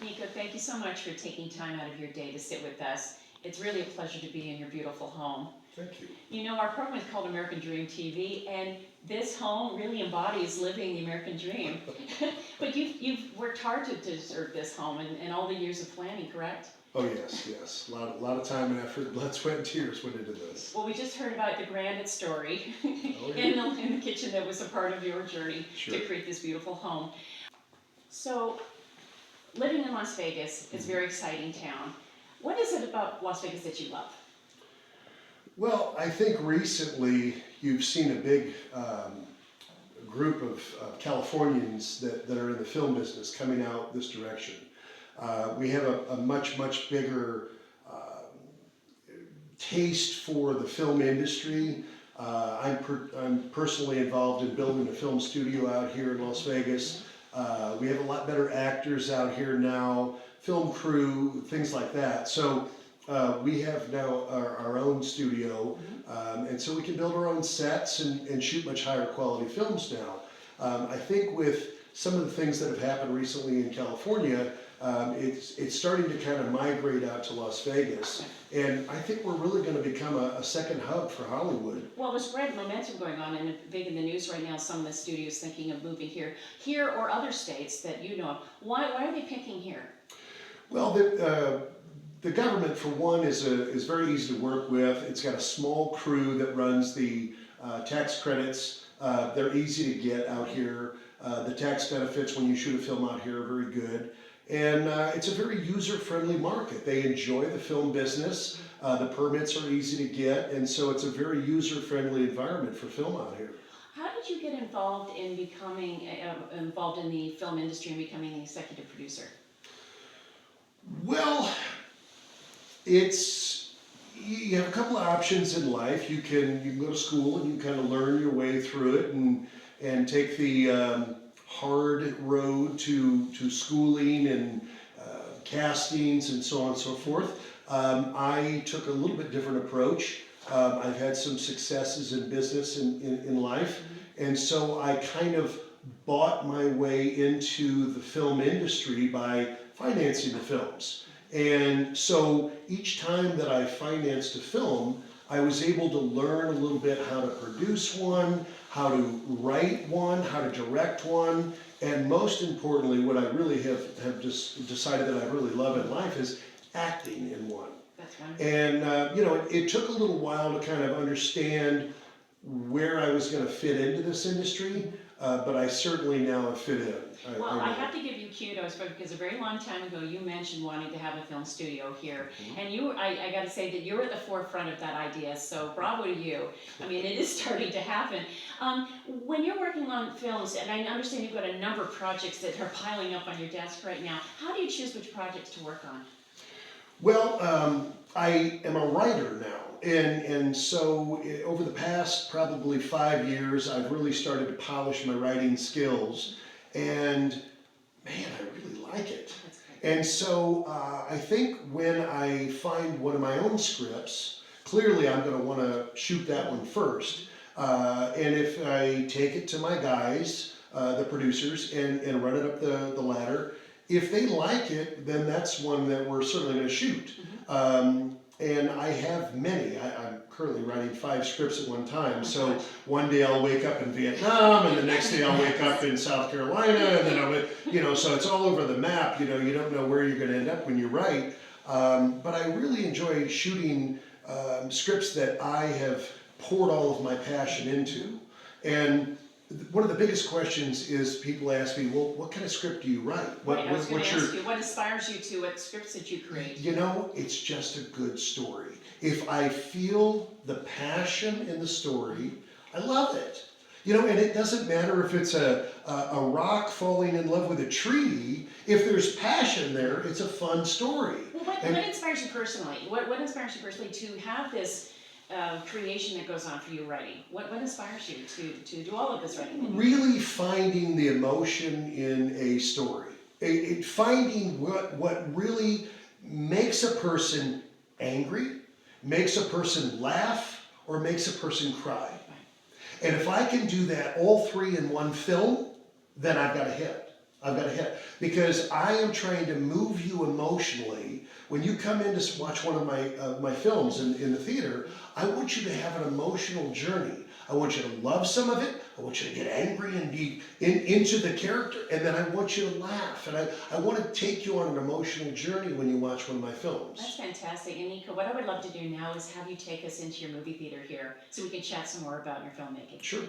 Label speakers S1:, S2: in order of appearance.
S1: Niko, thank you so much for taking time out of your day to sit with us. It's really a pleasure to be in your beautiful home.
S2: Thank you.
S1: You know, our program is called American Dream TV, and this home really embodies living the American dream. But you've worked hard to deserve this home and all the years of planning, correct?
S2: Oh yes, yes. A lot of time and effort, blood, sweat, and tears went into this.
S1: Well, we just heard about the grandest story
S2: Oh, yeah.
S1: in the kitchen that was a part of your journey
S2: Sure.
S1: to create this beautiful home. So, living in Las Vegas is a very exciting town. What is it about Las Vegas that you love?
S2: Well, I think recently you've seen a big group of Californians that are in the film business coming out this direction. We have a much bigger taste for the film industry. I'm personally involved in building a film studio out here in Las Vegas. We have a lot better actors out here now, film crew, things like that. So we have now our own studio, and so we can build our own sets and shoot much higher quality films now. I think with some of the things that have happened recently in California, it's starting to kind of migrate out to Las Vegas, and I think we're really going to become a second hub for Hollywood.
S1: Well, there's great momentum going on, and big in the news right now. Some of the studios thinking of moving here or other states that you know of. Why are they picking here?
S2: Well, the government, for one, is very easy to work with. It's got a small crew that runs the tax credits. They're easy to get out here. The tax benefits when you shoot a film out here are very good. And it's a very user-friendly market. They enjoy the film business. The permits are easy to get, and so it's a very user-friendly environment for film out here.
S1: How did you get involved in becoming involved in the film industry and becoming the executive producer?
S2: Well, you have a couple of options in life. You can go to school and you kind of learn your way through it and take the hard road to schooling and castings and so on and so forth. I took a little bit different approach. I've had some successes in business in life, and so I kind of bought my way into the film industry by financing the films. And so each time that I financed a film, I was able to learn a little bit how to produce one, how to write one, how to direct one, and most importantly, what I really have just decided that I really love in life is acting in one.
S1: That's wonderful.
S2: And it took a little while to kind of understand where I was going to fit into this industry, but I certainly now have fit in.
S1: Well, I have to give you kudos because a very long time ago you mentioned wanting to have a film studio here, and I got to say that you're at the forefront of that idea. So bravo to you. I mean, it is starting to happen. When you're working on films, and I understand you've got a number of projects that are piling up on your desk right now. How do you choose which projects to work on?
S2: Well, I am a writer now, and so over the past probably 5 years, I've really started to polish my writing skills, and man, I really like it. And so I think when I find one of my own scripts, clearly I'm going to want to shoot that one first, and if I take it to my guys, the producers, and run it up the ladder, if they like it, then that's one that we're certainly going to shoot. And I have many. I'm currently writing 5 scripts at one time. So one day I'll wake up in Vietnam, and the next day I'll wake up in South Carolina, and then so it's all over the map. You don't know where you're going to end up when you write. But I really enjoy shooting scripts that I have poured all of my passion into. And one of the biggest questions is people ask me, well, what kind of script do you write?
S1: I was going to ask you, what inspires you to, what scripts did you create?
S2: It's just a good story. If I feel the passion in the story, I love it. And it doesn't matter if it's a rock falling in love with a tree. If there's passion there, it's a fun story.
S1: Well, what inspires you personally? What inspires you personally to have this creation that goes on for you writing? What inspires you to do all of this writing?
S2: Really finding the emotion in a story. Finding what really makes a person angry, makes a person laugh, or makes a person cry. And if I can do that, all 3 in one film, then I've got a hit. I've got to hit it. Because I am trying to move you emotionally. When you come in to watch one of my films in the theater, I want you to have an emotional journey. I want you to love some of it. I want you to get angry and be into the character. And then I want you to laugh. And I want to take you on an emotional journey when you watch one of my films.
S1: That's fantastic. And Niko, what I would love to do now is have you take us into your movie theater here so we can chat some more about your filmmaking.
S2: Sure.